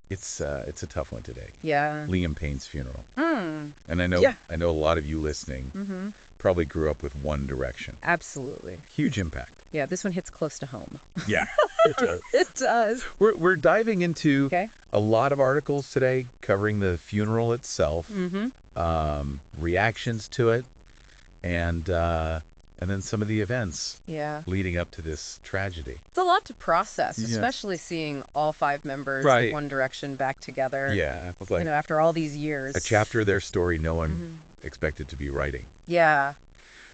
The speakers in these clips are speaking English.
It's a tough one today. Yeah. Liam Payne's funeral. Mm. And I know Yeah. I know a lot of you listening Mm-hmm. probably grew up with One Direction. Absolutely. Huge impact. Yeah, this one hits close to home. Yeah. It does. It does. We're diving into Okay. a lot of articles today covering the funeral itself, Mm-hmm. reactions to it, and then some of the events Yeah. leading up to this tragedy. It's a lot to process, Yeah. especially seeing all 5 members Right. of One Direction back together. Yeah, it was like After all these years. a chapter of their story no one Mm-hmm. expected to be writing. Yeah.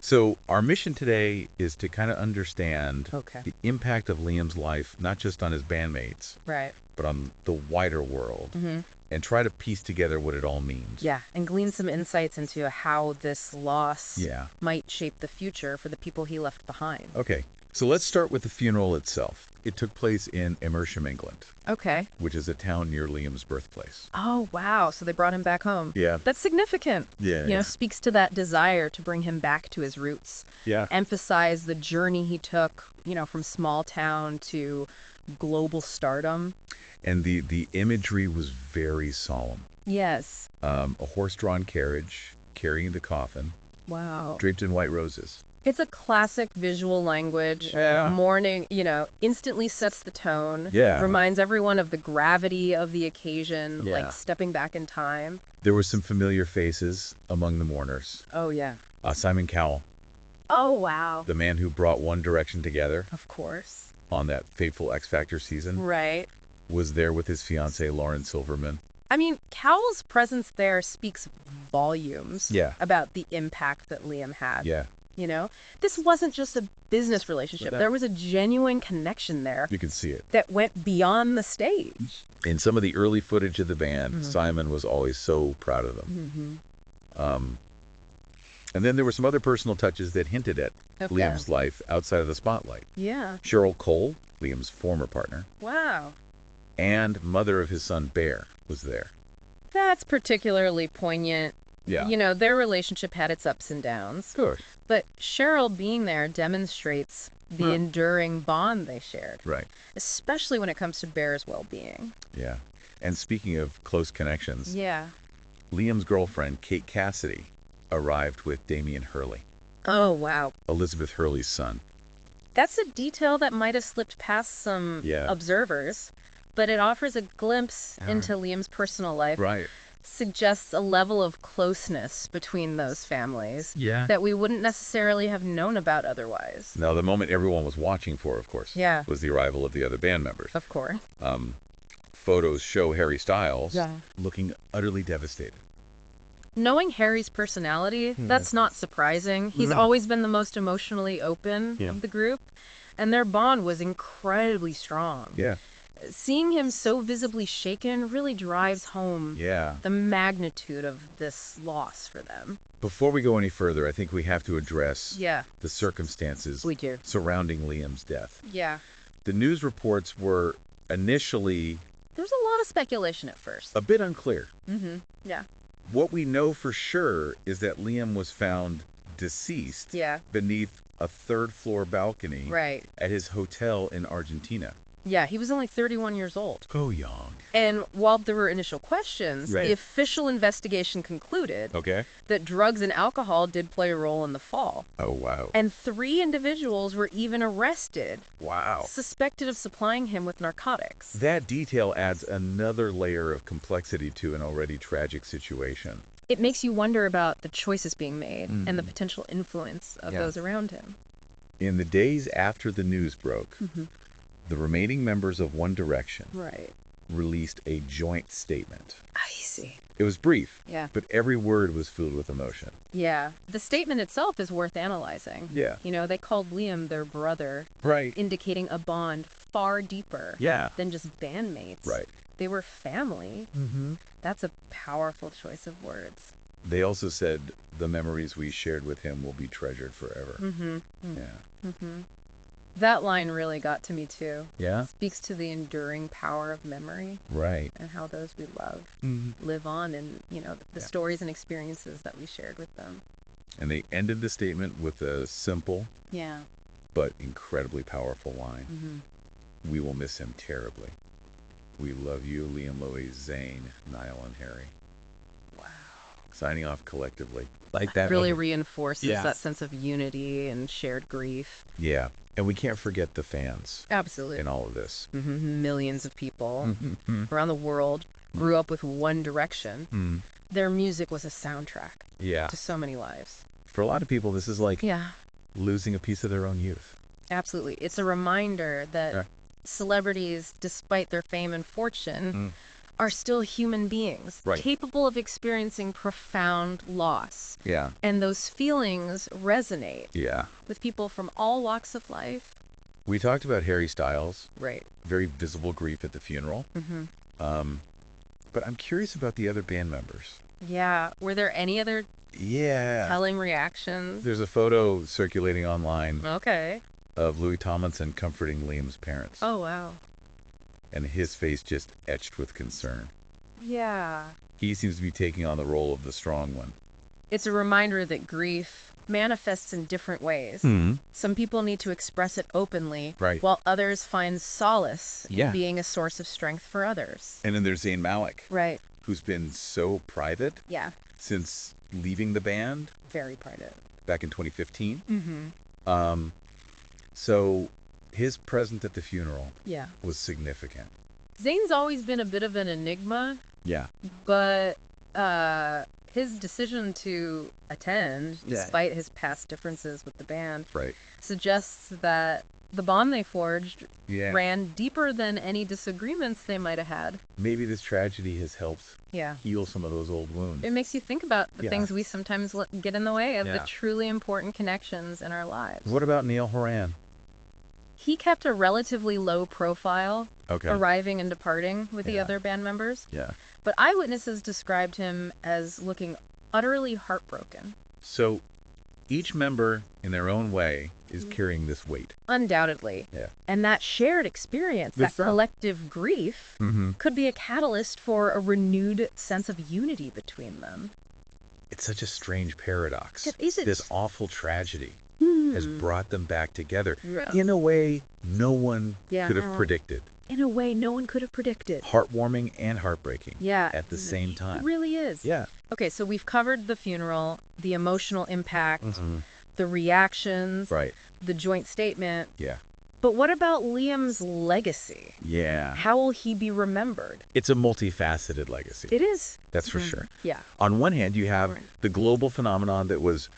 So our mission today is to kind of understand Okay. the impact of Liam's life, not just on his bandmates, Right. but on the wider world, Mm-hmm. and try to piece together what it all means. Yeah, and glean some insights into how this loss Yeah. might shape the future for the people he left behind. Okay, so let's start with the funeral itself. It took place in Amersham, England, Okay. which is a town near Liam's birthplace. Oh, wow. So they brought him back home. Yeah. That's significant. Yeah. Speaks to that desire to bring him back to his roots. Yeah. Emphasize the journey he took, from small town to global stardom. And the imagery was very solemn. Yes. A horse-drawn carriage carrying the coffin, Wow. draped in white roses. It's a classic visual language. Yeah. Mourning, instantly sets the tone. Yeah. Reminds everyone of the gravity of the occasion, Yeah. like stepping back in time. There were some familiar faces among the mourners. Oh, yeah. Simon Cowell, Oh, wow. the man who brought One Direction together Of course. on that fateful X Factor season, Right. was there with his fiancée Lauren Silverman. I mean, Cowell's presence there speaks volumes Yeah. about the impact that Liam had. Yeah, This wasn't just a business relationship. But that- There was a genuine connection there you can see it. that went beyond the stage. In some of the early footage of the band, Simon was always so proud of them. Mm-hmm. And then there were some other personal touches that hinted at Okay. Liam's life outside of the spotlight. Yeah. Cheryl Cole, Liam's former partner, Wow. and mother of his son Bear was there. That's particularly poignant. Yeah. Their relationship had its ups and downs. Of course. But Cheryl being there demonstrates the Right. enduring bond they shared, Right. especially when it comes to Bear's well-being. Yeah. And speaking of close connections, Yeah. Liam's girlfriend, Kate Cassidy, arrived with Damien Hurley, Oh, wow. Elizabeth Hurley's son. That's a detail that might have slipped past some Yeah. observers, but it offers a glimpse Yeah. into Liam's personal life. Right. Suggests a level of closeness between those families Yeah. that we wouldn't necessarily have known about otherwise. Now, the moment everyone was watching for, of course, Yeah. was the arrival of the other band members. Of course. Photos show Harry Styles Yeah. looking utterly devastated. Knowing Harry's personality, that's not surprising. He's No. always been the most emotionally open Yeah. of the group, and their bond was incredibly strong. Yeah. Seeing him so visibly shaken really drives home Yeah. the magnitude of this loss for them. Before we go any further, I think we have to address Yeah, the circumstances we do. surrounding Liam's death. Yeah. The news reports were initially There was a lot of speculation at first. a bit unclear. Mm-hmm. Yeah. What we know for sure is that Liam was found deceased Yeah. beneath a third-floor balcony Right. at his hotel in Argentina. Yeah, he was only 31 years old. Go young. And while there were initial questions, Right. the official investigation concluded Okay. that drugs and alcohol did play a role in the fall. Oh, wow. And 3 individuals were even arrested, Wow. suspected of supplying him with narcotics. That detail adds another layer of complexity to an already tragic situation. It makes you wonder about the choices being made and the potential influence of Yeah. those around him. In the days after the news broke, the remaining members of One Direction Right. released a joint statement. I see. It was brief, Yeah. but every word was filled with emotion. Yeah. The statement itself is worth analyzing. Yeah. They called Liam their brother, Right. indicating a bond far deeper Yeah. than just bandmates. Right. They were family. Mm-hmm. That's a powerful choice of words. They also said the memories we shared with him will be treasured forever. Mm-hmm. Yeah. Mm-hmm. That line really got to me too. Yeah? Speaks to the enduring power of memory Right. and how those we love Mm-hmm. live on in, the stories and experiences that we shared with them. And they ended the statement with a simple 'Yeah. but incredibly powerful line. Mm-hmm. We will miss him terribly. We love you, Liam, Louise, Zane, Niall, and Harry. Wow. Signing off collectively. Like that. Really Okay. reinforces Yeah. that sense of unity and shared grief. Yeah. And we can't forget the fans Absolutely. in all of this. Millions of people around the world grew up with One Direction. Their music was a soundtrack Yeah. to so many lives. For a lot of people, this is like Yeah, losing a piece of their own youth. absolutely. It's a reminder that Yeah. celebrities, despite their fame and fortune, are still human beings, Right. capable of experiencing profound loss. Yeah. And those feelings resonate Yeah. with people from all walks of life. We talked about Harry Styles. Right. Very visible grief at the funeral. But I'm curious about the other band members. Yeah. Were there any other Yeah. telling reactions? There's a photo circulating online Okay. of Louis Tomlinson comforting Liam's parents. Oh, wow. And his face just etched with concern. Yeah. He seems to be taking on the role of the strong one. It's a reminder that grief manifests in different ways. Some people need to express it openly, Right. while others find solace Yeah. in being a source of strength for others. And then there's Zayn Malik, Right. who's been so private Yeah. since leaving the band Very private. back in 2015. So his presence at the funeral Yeah. was significant. Zayn's always been a bit of an enigma, Yeah. but his decision to attend, Yeah. despite his past differences with the band, Right. suggests that the bond they forged Yeah. ran deeper than any disagreements they might have had. Maybe this tragedy has helped Yeah. heal some of those old wounds. It makes you think about the Yeah. things we sometimes get in the way of, the Yeah. truly important connections in our lives. What about Neil Horan? He kept a relatively low profile, Okay. arriving and departing with the Yeah. other band members, Yeah. but eyewitnesses described him as looking utterly heartbroken. So each member in their own way is carrying this weight. Undoubtedly. Yeah. And that shared experience, that That's right. collective grief, Mm-hmm. could be a catalyst for a renewed sense of unity between them. It's such a strange paradox. It is. This awful tragedy has Hmm. brought them back together Yeah. in a way no one Yeah. could have predicted. In a way no one could have predicted. Heartwarming and heartbreaking Yeah. at the same It time. really is. Yeah. Okay, so we've covered the funeral, the emotional impact, Mhm. the reactions, Right. the joint statement. Yeah. But what about Liam's legacy? Yeah. How will he be remembered? It's a multifaceted legacy. It is. That's for sure. Yeah. On one hand, you have Right. the global phenomenon that was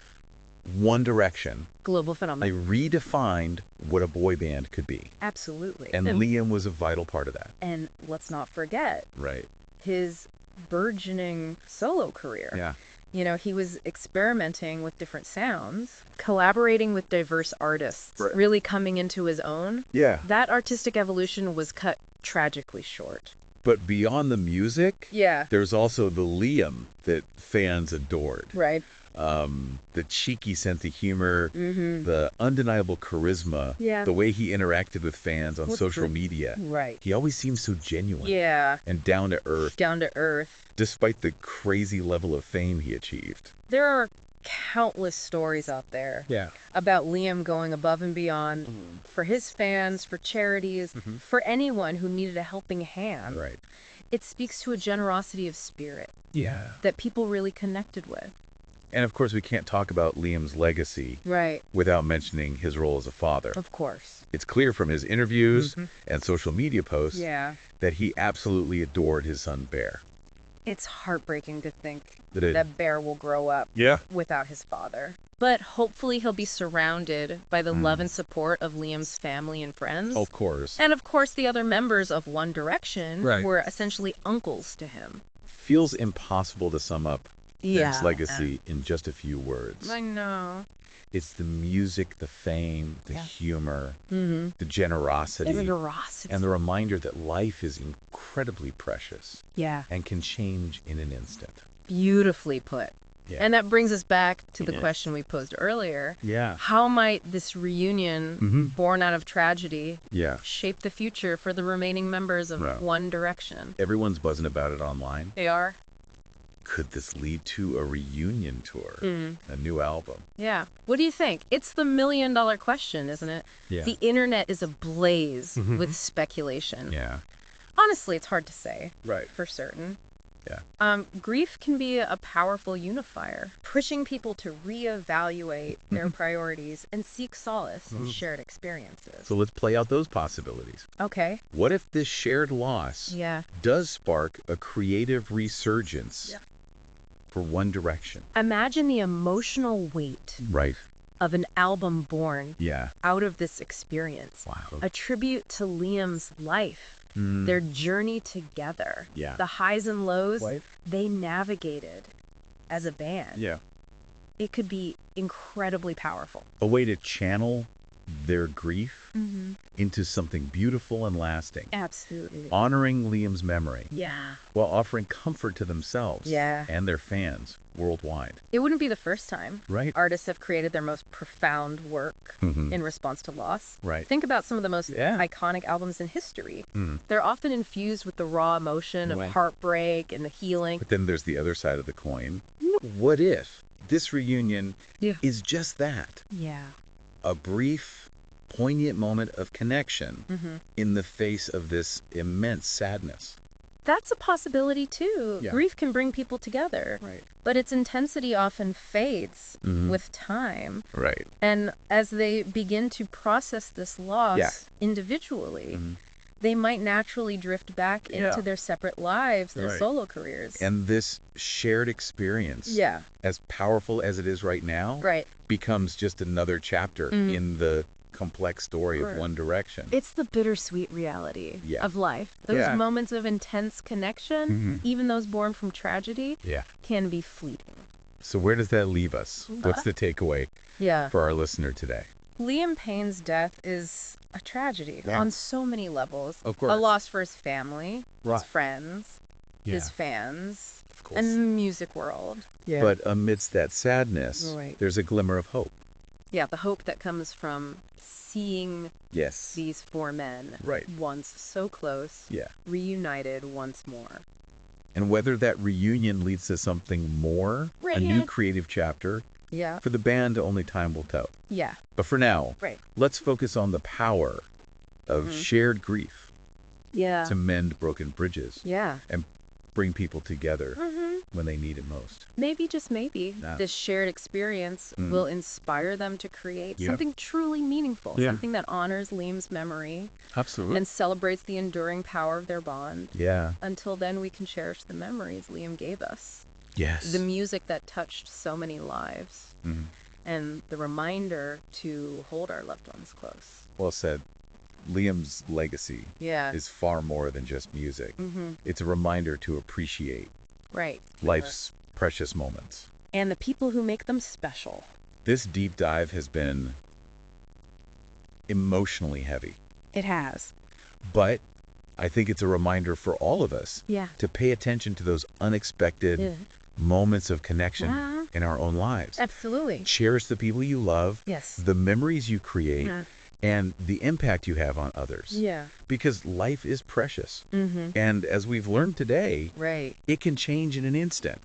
One Direction. Global They phenomenon. redefined what a boy band could be. Absolutely. And Liam was a vital part of that. And let's not forget Right. his burgeoning solo career. Yeah. You know, he was experimenting with different sounds, collaborating with diverse artists, Right. really coming into his own. Yeah. That artistic evolution was cut tragically short. But beyond the music, Yeah. there's also the Liam that fans adored. Right. The cheeky sense of humor, Mm-hmm. the undeniable charisma, Yeah. the way he interacted with fans on What's social the- media. Right. He always seemed so genuine Yeah. and down to earth, Down to earth. despite the crazy level of fame he achieved. There are countless stories out there Yeah. about Liam going above and beyond for his fans, for charities, for anyone who needed a helping hand. Right. It speaks to a generosity of spirit Yeah. that people really connected with. And of course, we can't talk about Liam's legacy Right. without mentioning his role as a father. Of course. It's clear from his interviews and social media posts Yeah. that he absolutely adored his son Bear. It's heartbreaking to think That it- that Bear will grow up Yeah. without his father. But hopefully he'll be surrounded by the love and support of Liam's family and friends. Of course. And of course, the other members of One Direction Right. were essentially uncles to him. Feels impossible to sum up Yeah. his legacy in just a few words. I know. It's the music, the fame, the Yeah. humor, Mm-hmm. the generosity, Generosity. and the reminder that life is incredibly precious Yeah. and can change in an instant. Beautifully put. Yeah. And that brings us back to the Yeah. question we posed earlier. Yeah. How might this reunion, Mhm. born out of tragedy, Yeah. shape the future for the remaining members of Right. One Direction? Everyone's buzzing about it online. They are? Could this lead to a reunion tour? Mm. A new album? Yeah. What do you think? It's the million-dollar question, isn't it? Yeah. The internet is ablaze with speculation. Yeah. Honestly, it's hard to say Right. for certain. Yeah. Grief can be a powerful unifier, pushing people to reevaluate their priorities and seek solace in shared experiences. So let's play out those possibilities. Okay. What if this shared loss Yeah. does spark a creative resurgence for One Direction? Imagine the emotional weight Right. of an album born Yeah. out of this experience. Wow. A tribute to Liam's life, their journey together, Yeah. the highs and lows Right. they navigated as a band. Yeah. It could be incredibly powerful. A way to channel their grief into something beautiful and lasting, Absolutely. honoring Liam's memory Yeah. while offering comfort to themselves Yeah. and their fans worldwide. It wouldn't be the first time Right. artists have created their most profound work in response to loss. Right. Think about some of the most Yeah. iconic albums in history. Mhm. They're often infused with the raw emotion of Right. heartbreak and the healing. But then there's the other side of the coin. What if this reunion Yeah. is just that? Yeah. A brief, poignant moment of connection in the face of this immense sadness. That's a possibility too. Yeah. Grief can bring people together, Right. but its intensity often fades with time. Right. And as they begin to process this loss Yeah. individually, they might naturally drift back Yeah. into their separate lives, their Right. solo careers. And this shared experience, Yeah. as powerful as it is right now, Right. becomes just another chapter in the complex story of Right. One Direction. It's the bittersweet reality Yeah. of life. Those Yeah. moments of intense connection, even those born from tragedy, Yeah. can be fleeting. So where does that leave us? What's the takeaway Yeah. for our listener today? Liam Payne's death is a tragedy Yeah. on so many levels. Of course. A loss for his family, Right. his friends, Yeah. his fans, Of course. and the music world. Yeah. But amidst that sadness, Right. there's a glimmer of hope. Yeah, the hope that comes from seeing Yes. these four men Right. once so close, Yeah. reunited once more. And whether that reunion leads to something more, a new Right. creative chapter, Yeah. for the band, only time will tell. Yeah. But for now, Right. let's focus on the power of shared grief Yeah. to mend broken bridges Yeah. and bring people together when they need it most. Maybe, just maybe, Yeah. this shared experience will inspire them to create Yeah. something truly meaningful, Yeah. something that honors Liam's memory Absolutely. and celebrates the enduring power of their bond. Yeah. Until then, we can cherish the memories Liam gave us, Yes. the music that touched so many lives, and the reminder to hold our loved ones close. Well said. Liam's legacy Yeah. is far more than just music. It's a reminder to appreciate Right. life's precious moments. And the people who make them special. This deep dive has been emotionally heavy, It has. but I think it's a reminder for all of us Yeah. to pay attention to those unexpected Yeah. moments of connection Yeah. in our own lives. Absolutely. Cherish the people you love, Yes. the memories you create, Yeah. and the impact you have on others. Yeah. Because life is precious. And as we've learned today, Right. it can change in an instant.